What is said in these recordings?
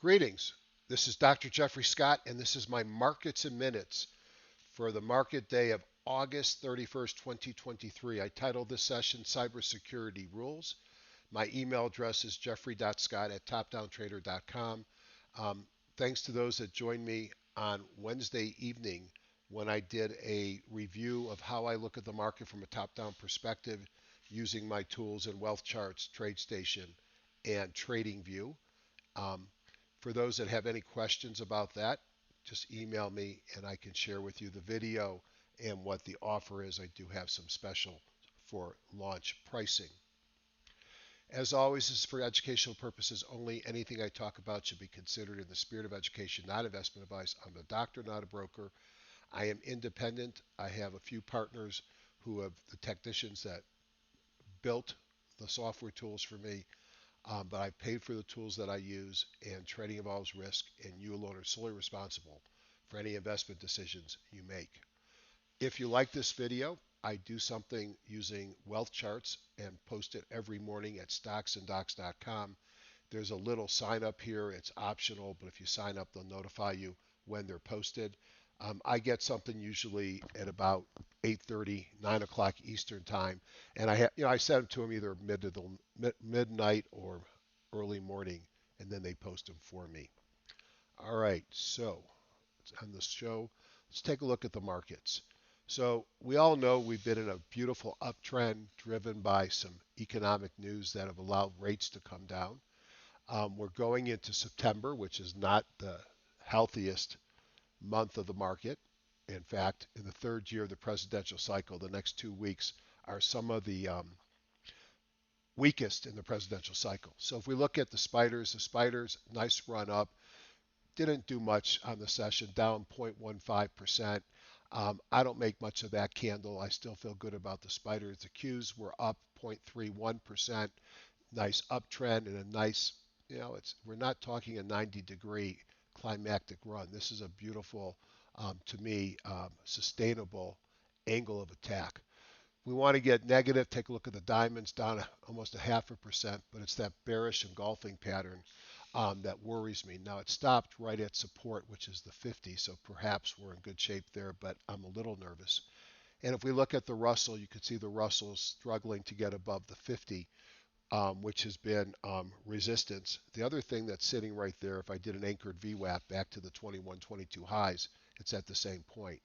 Greetings. This is Dr. Jeffrey Scott, and this is my Markets in Minutes for the market day of August 31st, 2023. I titled this session Cybersecurity Rules. My email address is jeffrey.scott@topdowntrader.com. Um, Thanks to those that joined me on Wednesday evening when I did a review of how I look at the market from a top down perspective using my tools in Wealth Charts, TradeStation, and TradingView. Um, for those that have any questions about that, just email me and I can share with you the video and what the offer is. I do have some special for launch pricing. As always, this is for educational purposes only. Anything I talk about should be considered in the spirit of education, not investment advice. I'm a doctor, not a broker. I am independent. I have a few partners who have the technicians that built the software tools for me. But I paid for the tools that I use, and trading involves risk, and you alone are solely responsible for any investment decisions you make. If you like this video, I do something using wealth charts and post it every morning at stocksanddocs.com. There's a little sign up here. It's optional, but if you sign up, they'll notify you when they're posted. I get something usually at about 8:30, 9 o'clock Eastern time, and I send them to them either midnight or early morning, and then they post them for me. All right, so on the show, let's take a look at the markets. So we all know we've been in a beautiful uptrend driven by some economic news that have allowed rates to come down. We're going into September, which is not the healthiest month of the market. In fact, in the third year of the presidential cycle, the next 2 weeks are some of the weakest in the presidential cycle. So if we look at the spiders, nice run up, didn't do much on the session, down 0.15%. I don't make much of that candle. I still feel good about the spiders. The Qs were up 0.31%, nice uptrend and a nice, we're not talking a 90-degree climactic run. This is a beautiful, to me, sustainable angle of attack. We want to get negative. Take a look at the diamonds down almost a 0.5%, but it's that bearish engulfing pattern that worries me. Now it stopped right at support, which is the 50, so perhaps we're in good shape there, but I'm a little nervous. And if we look at the Russell, you can see the Russell is struggling to get above the 50, which has been resistance. The other thing that's sitting right there, if I did an anchored VWAP back to the 21, 22 highs, it's at the same point.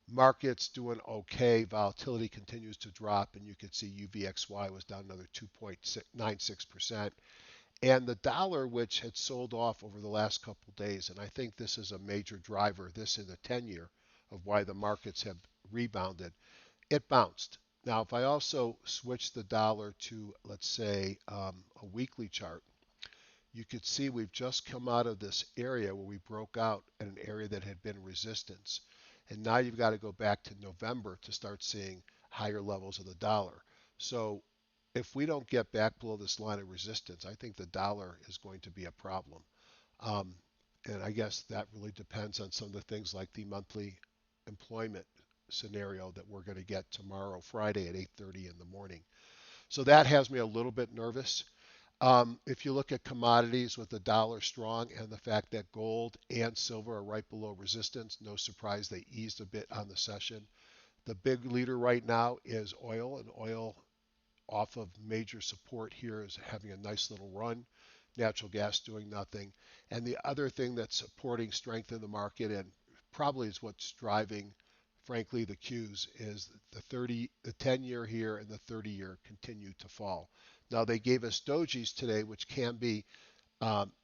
Markets doing okay. Volatility continues to drop, and you can see UVXY was down another 2.96%. And the dollar, which had sold off over the last couple of days, and I think this is a major driver, this in the 10-year, of why the markets have rebounded, it bounced. Now, if I also switch the dollar to, let's say, a weekly chart, you could see we've just come out of this area where we broke out at an area that had been resistance. And now you've got to go back to November to start seeing higher levels of the dollar. So if we don't get back below this line of resistance, I think the dollar is going to be a problem. Um, and I guess that really depends on some of the things like the monthly employment scenario that we're going to get tomorrow, Friday at 8:30 in the morning. So that has me a little bit nervous. If you look at commodities with the dollar strong and the fact that gold and silver are right below resistance, no surprise they eased a bit on the session. The big leader right now is oil, and oil off of major support here is having a nice little run. Natural gas doing nothing. And the other thing that's supporting strength in the market and probably is what's driving, frankly, the Qs is the 10-year here and the 30-year continue to fall. Now they gave us dojis today, which can be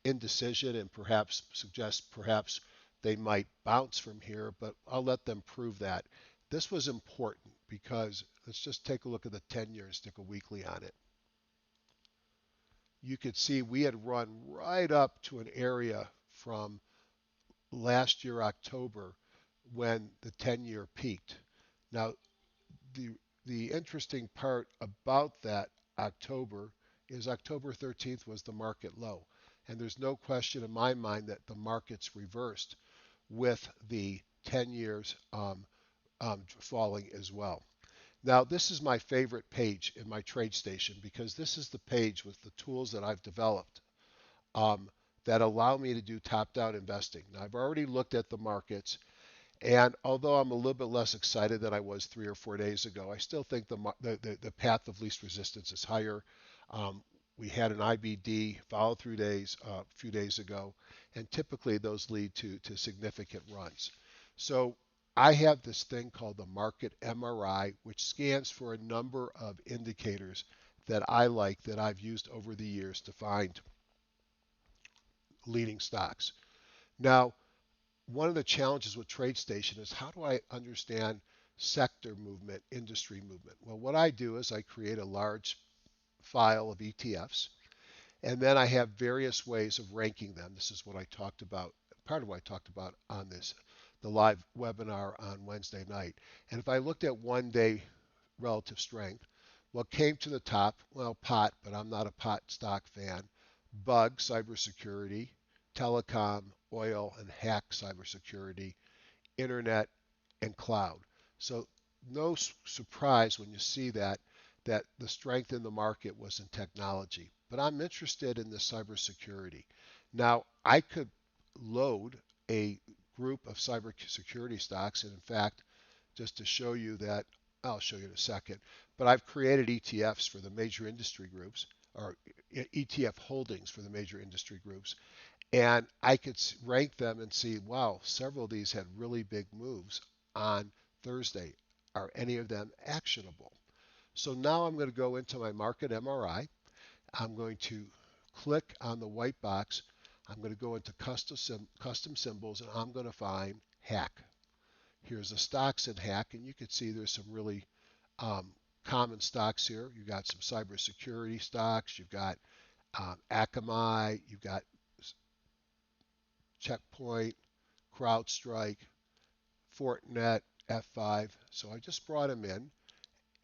indecision and perhaps suggest perhaps they might bounce from here, but I'll let them prove that. This was important because let's just take a look at the 10-year and stick a weekly on it. You could see we had run right up to an area from last year, October, when the 10-year peaked. Now, the, the interesting part about that October is October 13th was the market low. And there's no question in my mind that the market's reversed with the 10 years falling as well. Now, this is my favorite page in my TradeStation because this is the page with the tools that I've developed. Um, that allow me to do top-down investing. Now, I've already looked at the markets, and although I'm a little bit less excited than I was 3 or 4 days ago, I still think the path of least resistance is higher. Um, we had an IBD follow through days a few days ago, and typically those lead to significant runs. So I have this thing called the market MRI, which scans for a number of indicators that I like that I've used over the years to find leading stocks. Now, one of the challenges with TradeStation is how do I understand sector movement, industry movement? Well, what I do is I create a large file of ETFs, and then I have various ways of ranking them. This is what I talked about, part of what I talked about on the live webinar on Wednesday night. And if I looked at 1 day relative strength, what came to the top? Well, pot, but I'm not a pot stock fan. Bug, cybersecurity, telecom, oil, and hack cybersecurity, internet, and cloud. So no surprise when you see that the strength in the market was in technology. But I'm interested in the cybersecurity. Now, I could load a group of cybersecurity stocks, and in fact, just to show you that, I'll show you in a second, but I've created ETFs for the major industry groups, or ETF holdings for the major industry groups, and I could rank them and see, wow, several of these had really big moves on Thursday. Are any of them actionable? So now I'm going to go into my market MRI. I'm going to click on the white box. I'm going to go into custom symbols, and I'm going to find hack. Here's the stocks in hack, and you can see there's some really um, common stocks here. You've got some cybersecurity stocks. You've got Akamai. You've got Checkpoint, CrowdStrike, Fortinet, F5. So I just brought them in,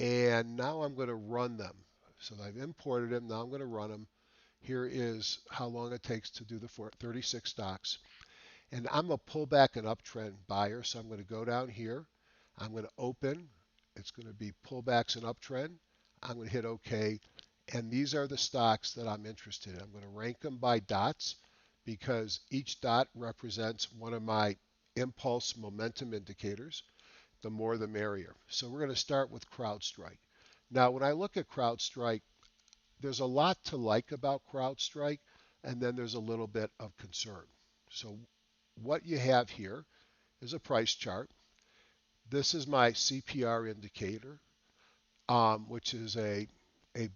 and now I'm going to run them. So I've imported them. Now I'm going to run them. Here is how long it takes to do the 36 stocks. And I'm a pullback and uptrend buyer, so I'm going to go down here. I'm going to open. It's going to be pullbacks and uptrend. I'm going to hit OK. And these are the stocks that I'm interested in. I'm going to rank them by dots because each dot represents one of my impulse momentum indicators. The more the merrier. So we're going to start with CrowdStrike. Now, when I look at CrowdStrike, there's a lot to like about CrowdStrike, and then there's a little bit of concern. So what you have here is a price chart. This is my CPR indicator, which is a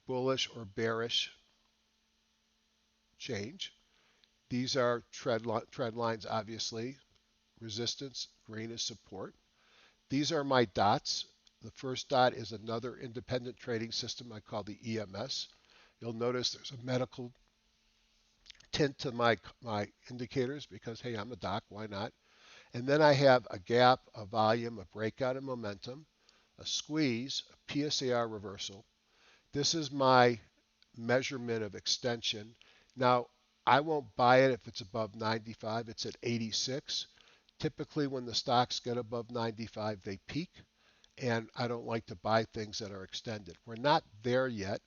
bullish or bearish change. These are trend lines, obviously. Resistance, green is support. These are my dots. The first dot is another independent trading system I call the EMS. You'll notice there's a medical tint to my indicators because, hey, I'm a doc, why not? And then I have a gap, a volume, a breakout in momentum, a squeeze, a PSAR reversal. This is my measurement of extension. Now, I won't buy it if it's above 95. It's at 86. Typically, when the stocks get above 95, they peak, and I don't like to buy things that are extended. We're not there yet.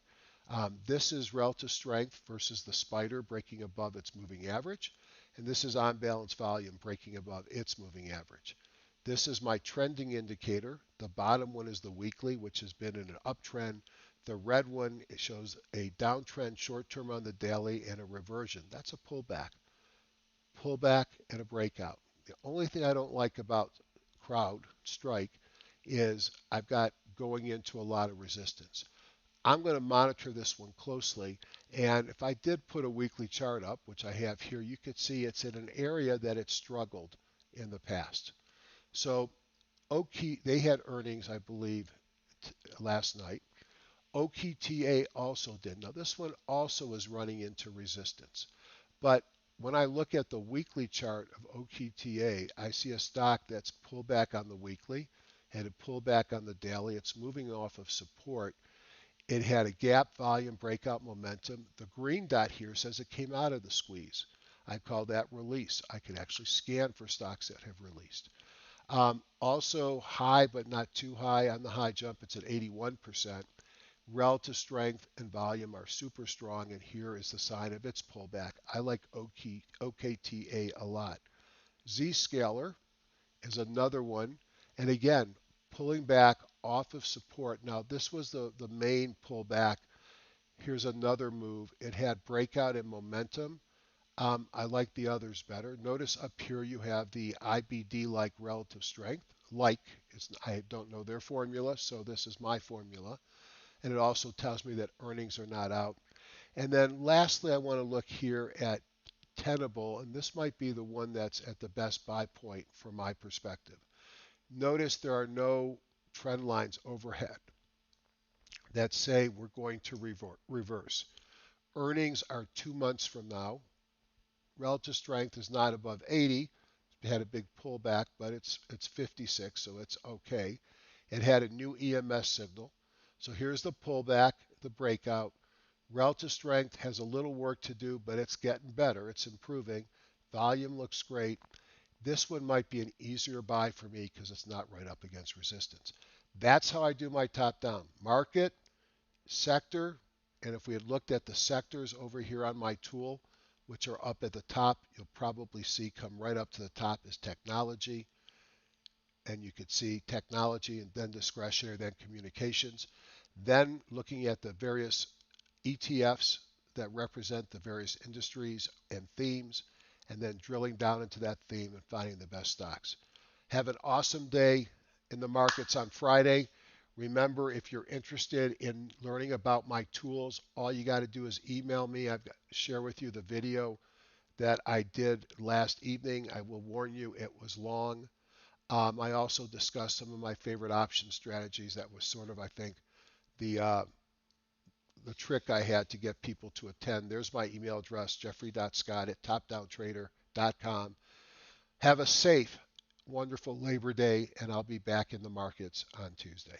This is relative strength versus the spider breaking above its moving average, and this is on balance volume breaking above its moving average. This is my trending indicator. The bottom one is the weekly, which has been in an uptrend. The red one, it shows a downtrend short term on the daily and a reversion. That's a pullback. Pullback and a breakout. The only thing I don't like about CrowdStrike is I've got going into a lot of resistance. I'm going to monitor this one closely, and if I did put a weekly chart up, which I have here, you could see it's in an area that it struggled in the past. So they had earnings, I believe, last night. OKTA also did. Now this one also is running into resistance. But when I look at the weekly chart of OKTA, I see a stock that's pulled back on the weekly, had a pullback on the daily. It's moving off of support. It had a gap volume breakout momentum. The green dot here says it came out of the squeeze. I call that release. I can actually scan for stocks that have released. Also high, but not too high. On the high jump, it's at 81%. Relative strength and volume are super strong, and here is the sign of its pullback. I like OKTA a lot. Z-scalar is another one, and again, pulling back off of support. Now, this was the main pullback. Here's another move. It had breakout and momentum. I like the others better. Notice up here you have the IBD-like relative strength. Like, I don't know their formula, so this is my formula. And it also tells me that earnings are not out. And then lastly, I want to look here at Tenable, and this might be the one that's at the best buy point from my perspective. Notice there are no trend lines overhead that say we're going to reverse. Earnings are 2 months from now. Relative strength is not above 80. It had a big pullback, but it's 56, so it's okay. It had a new EMS signal. So here's the pullback, the breakout. Relative strength has a little work to do, but it's getting better. It's improving. Volume looks great. This one might be an easier buy for me because it's not right up against resistance. That's how I do my top down. Market, sector, and if we had looked at the sectors over here on my tool, which are up at the top, you'll probably see come right up to the top is technology, and you could see technology and then discretionary, then communications. Then looking at the various ETFs that represent the various industries and themes, and then drilling down into that theme and finding the best stocks. Have an awesome day in the markets on Friday. Remember, if you're interested in learning about my tools, all you got to do is email me. I've got to share with you the video that I did last evening. I will warn you, it was long. I also discussed some of my favorite option strategies. That was sort of, I think, the uh, the trick I had to get people to attend. There's my email address, jeffrey.scott@topdowntrader.com. Have a safe, wonderful Labor Day, and I'll be back in the markets on Tuesday.